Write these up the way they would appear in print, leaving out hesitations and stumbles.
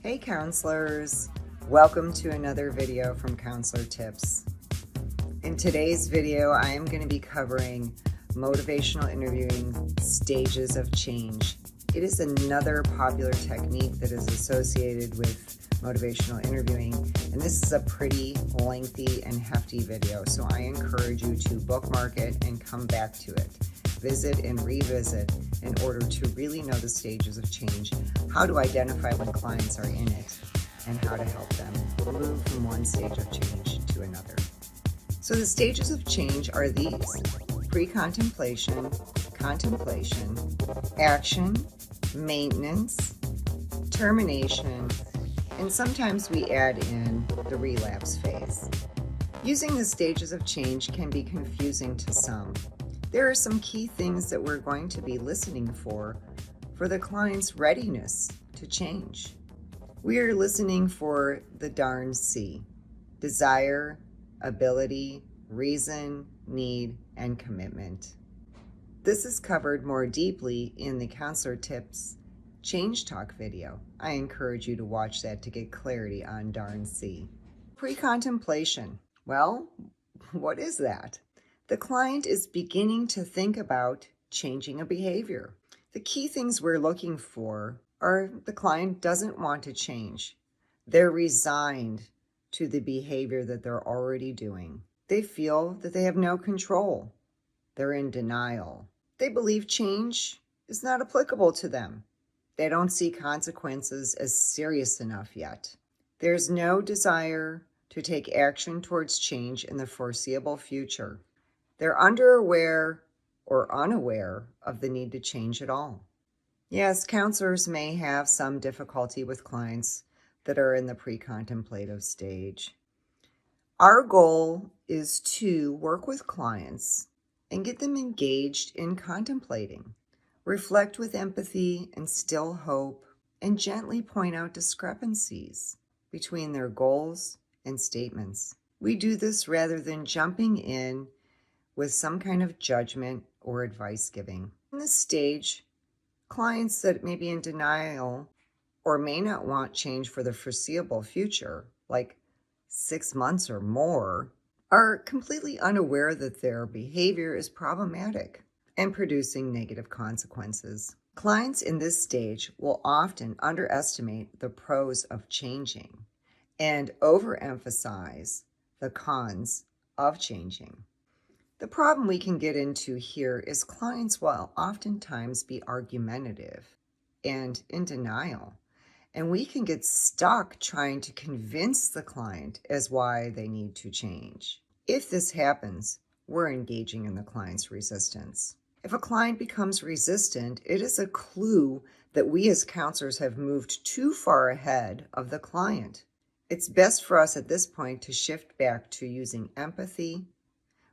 Hey counselors, welcome to another video from Counselor Tips. In today's video, I am going to be covering motivational interviewing stages of change. It is another popular technique that is associated with motivational interviewing, and this is a pretty lengthy and hefty video, so I encourage you to bookmark it and come back to it. Visit and revisit in order to really know the stages of change, how to identify when clients are in it, and how to help them move from one stage of change to another. So the stages of change are these: pre-contemplation, contemplation, action, maintenance, termination, and sometimes we add in the relapse phase. Using the stages of change can be confusing to some. There are some key things that we're going to be listening for the client's readiness to change. We are listening for the darn C: desire, ability, reason, need, and commitment. This is covered more deeply in the Counselor Tips Change Talk video. I encourage you to watch that to get clarity on darn C. Pre-contemplation. Well, what is that? The client is beginning to think about changing a behavior. The key things we're looking for are the client doesn't want to change. They're resigned to the behavior that they're already doing. They feel that they have no control. They're in denial. They believe change is not applicable to them. They don't see consequences as serious enough yet. There's no desire to take action towards change in the foreseeable future. They're underaware or unaware of the need to change at all. Yes, counselors may have some difficulty with clients that are in the pre-contemplative stage. Our goal is to work with clients and get them engaged in contemplating, reflect with empathy, instill hope, and gently point out discrepancies between their goals and statements. We do this rather than jumping in with some kind of judgment or advice giving. In this stage, clients that may be in denial or may not want change for the foreseeable future, like 6 months or more, are completely unaware that their behavior is problematic and producing negative consequences. Clients in this stage will often underestimate the pros of changing and overemphasize the cons of changing. The problem we can get into here is clients will oftentimes be argumentative and in denial, and we can get stuck trying to convince the client as why they need to change. If this happens, we're engaging in the client's resistance. If a client becomes resistant, it is a clue that we as counselors have moved too far ahead of the client. It's best for us at this point to shift back to using empathy,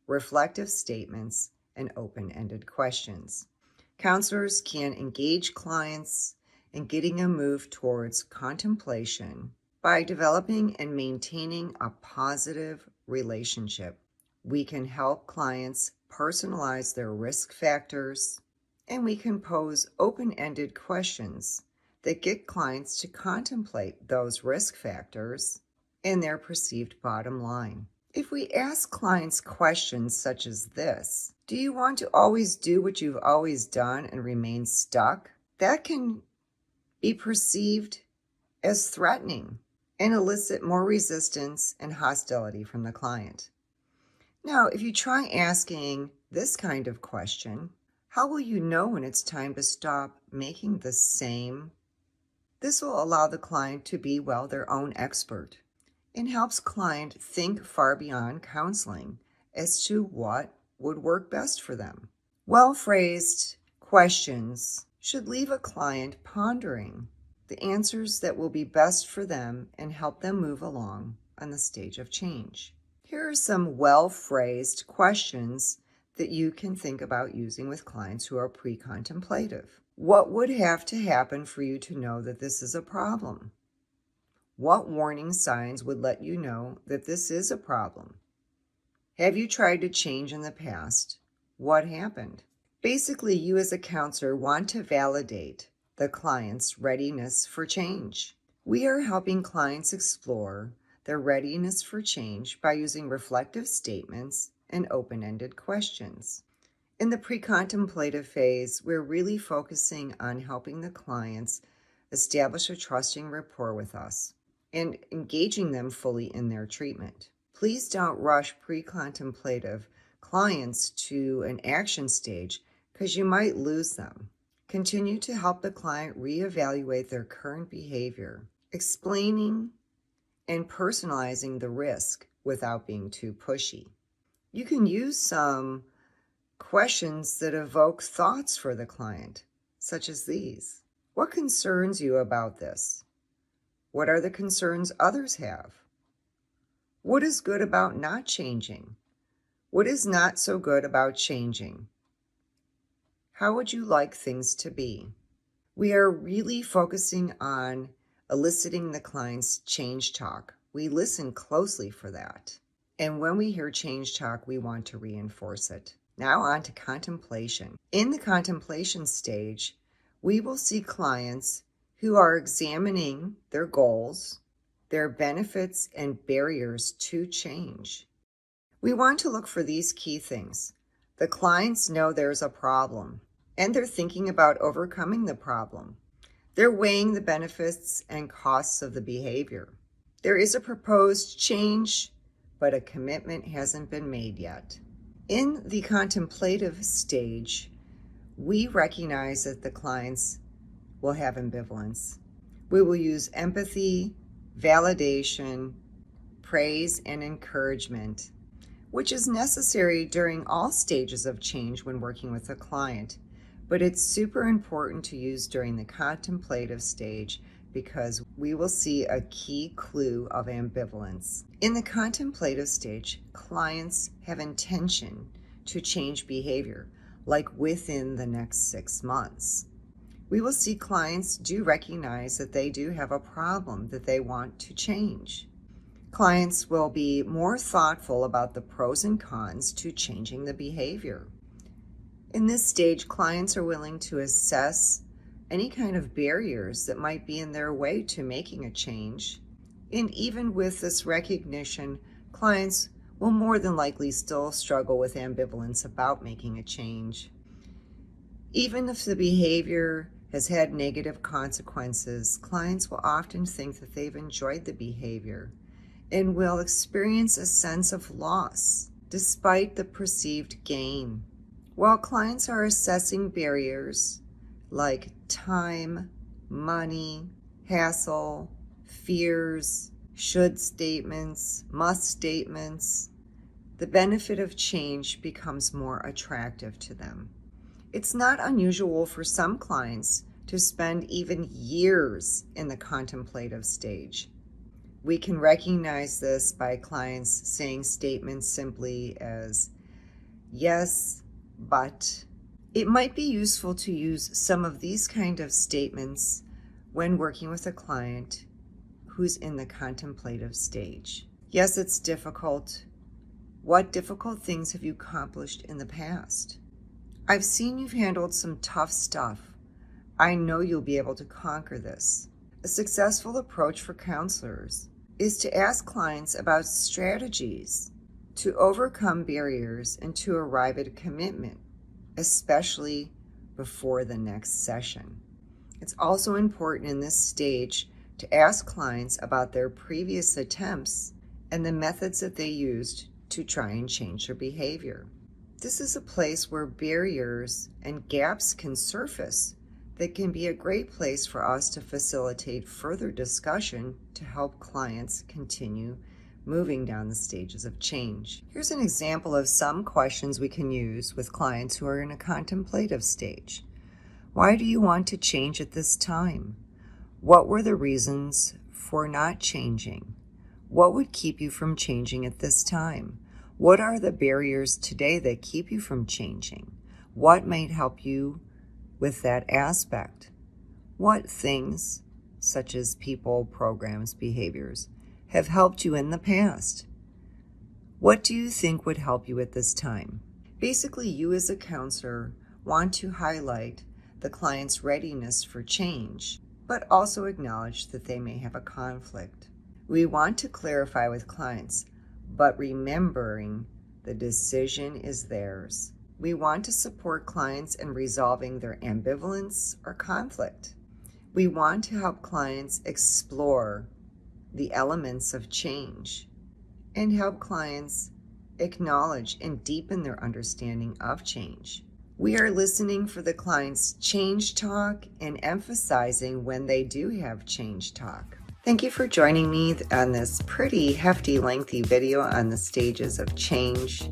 reflective statements, and open-ended questions. Counselors can engage clients in getting a move towards contemplation by developing and maintaining a positive relationship. We can help clients personalize their risk factors, and we can pose open-ended questions that get clients to contemplate those risk factors and their perceived bottom line. If we ask clients questions such as this: do you want to always do what you've always done and remain stuck? That can be perceived as threatening and elicit more resistance and hostility from the client. Now, if you try asking this kind of question: how will you know when it's time to stop making the same? This will allow the client to be, their own expert, and helps client think far beyond counseling as to what would work best for them. Well-phrased questions should leave a client pondering the answers that will be best for them and help them move along on the stage of change. Here are some well-phrased questions that you can think about using with clients who are pre-contemplative. What would have to happen for you to know that this is a problem? What warning signs would let you know that this is a problem? Have you tried to change in the past? What happened? Basically, you as a counselor want to validate the client's readiness for change. We are helping clients explore their readiness for change by using reflective statements and open-ended questions. In the pre-contemplative phase, we're really focusing on helping the clients establish a trusting rapport with us and engaging them fully in their treatment. Please don't rush pre-contemplative clients to an action stage because you might lose them. Continue to help the client reevaluate their current behavior, explaining and personalizing the risk without being too pushy. You can use some questions that evoke thoughts for the client, such as these. What concerns you about this? What are the concerns others have? What is good about not changing? What is not so good about changing? How would you like things to be? We are really focusing on eliciting the client's change talk. We listen closely for that. And when we hear change talk, we want to reinforce it. Now on to contemplation. In the contemplation stage, we will see clients who are examining their goals, their benefits, and barriers to change. We want to look for these key things. The clients know there's a problem, and they're thinking about overcoming the problem. They're weighing the benefits and costs of the behavior. There is a proposed change, but a commitment hasn't been made yet. In the contemplative stage, we recognize that the clients will have ambivalence. We will use empathy, validation, praise, and encouragement, which is necessary during all stages of change when working with a client. But it's super important to use during the contemplative stage because we will see a key clue of ambivalence. In the contemplative stage, clients have intention to change behavior, like within the next 6 months. We will see clients do recognize that they do have a problem that they want to change. Clients will be more thoughtful about the pros and cons to changing the behavior. In this stage, clients are willing to assess any kind of barriers that might be in their way to making a change. And even with this recognition, clients will more than likely still struggle with ambivalence about making a change. Even if the behavior has had negative consequences, clients will often think that they've enjoyed the behavior and will experience a sense of loss despite the perceived gain. While clients are assessing barriers like time, money, hassle, fears, should statements, must statements, the benefit of change becomes more attractive to them. It's not unusual for some clients to spend even years in the contemplative stage. We can recognize this by clients saying statements simply as, yes, but. It might be useful to use some of these kind of statements when working with a client who's in the contemplative stage. Yes, it's difficult. What difficult things have you accomplished in the past? I've seen you've handled some tough stuff. I know you'll be able to conquer this. A successful approach for counselors is to ask clients about strategies to overcome barriers and to arrive at a commitment, especially before the next session. It's also important in this stage to ask clients about their previous attempts and the methods that they used to try and change their behavior. This is a place where barriers and gaps can surface that can be a great place for us to facilitate further discussion to help clients continue moving down the stages of change. Here's an example of some questions we can use with clients who are in a contemplative stage. Why do you want to change at this time? What were the reasons for not changing? What would keep you from changing at this time? What are the barriers today that keep you from changing? What might help you with that aspect? What things, such as people, programs, behaviors, have helped you in the past? What do you think would help you at this time? Basically, you as a counselor want to highlight the client's readiness for change but also acknowledge that they may have a conflict. We want to clarify with clients, but remembering the decision is theirs. We want to support clients in resolving their ambivalence or conflict. We want to help clients explore the elements of change and help clients acknowledge and deepen their understanding of change. We are listening for the client's change talk and emphasizing when they do have change talk. Thank you for joining me on this pretty hefty, lengthy video on the stages of change.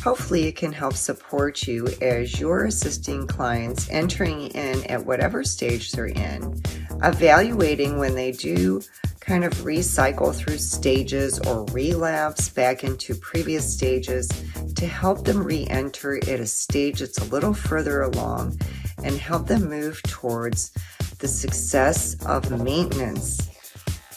Hopefully it can help support you as you're assisting clients entering in at whatever stage they're in, evaluating when they do kind of recycle through stages or relapse back into previous stages to help them re-enter at a stage that's a little further along and help them move towards the success of maintenance.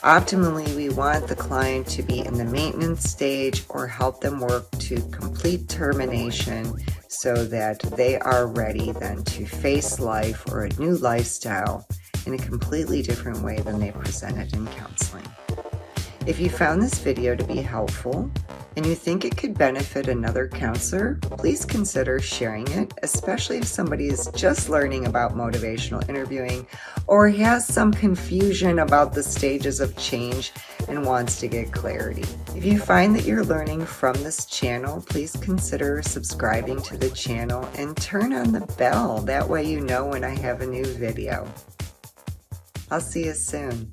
Optimally, we want the client to be in the maintenance stage or help them work to complete termination so that they are ready then to face life or a new lifestyle in a completely different way than they presented in counseling. If you found this video to be helpful and you think it could benefit another counselor, please consider sharing it, especially if somebody is just learning about motivational interviewing or has some confusion about the stages of change and wants to get clarity. If you find that you're learning from this channel, please consider subscribing to the channel and turn on the bell. That way you know when I have a new video. I'll see you soon.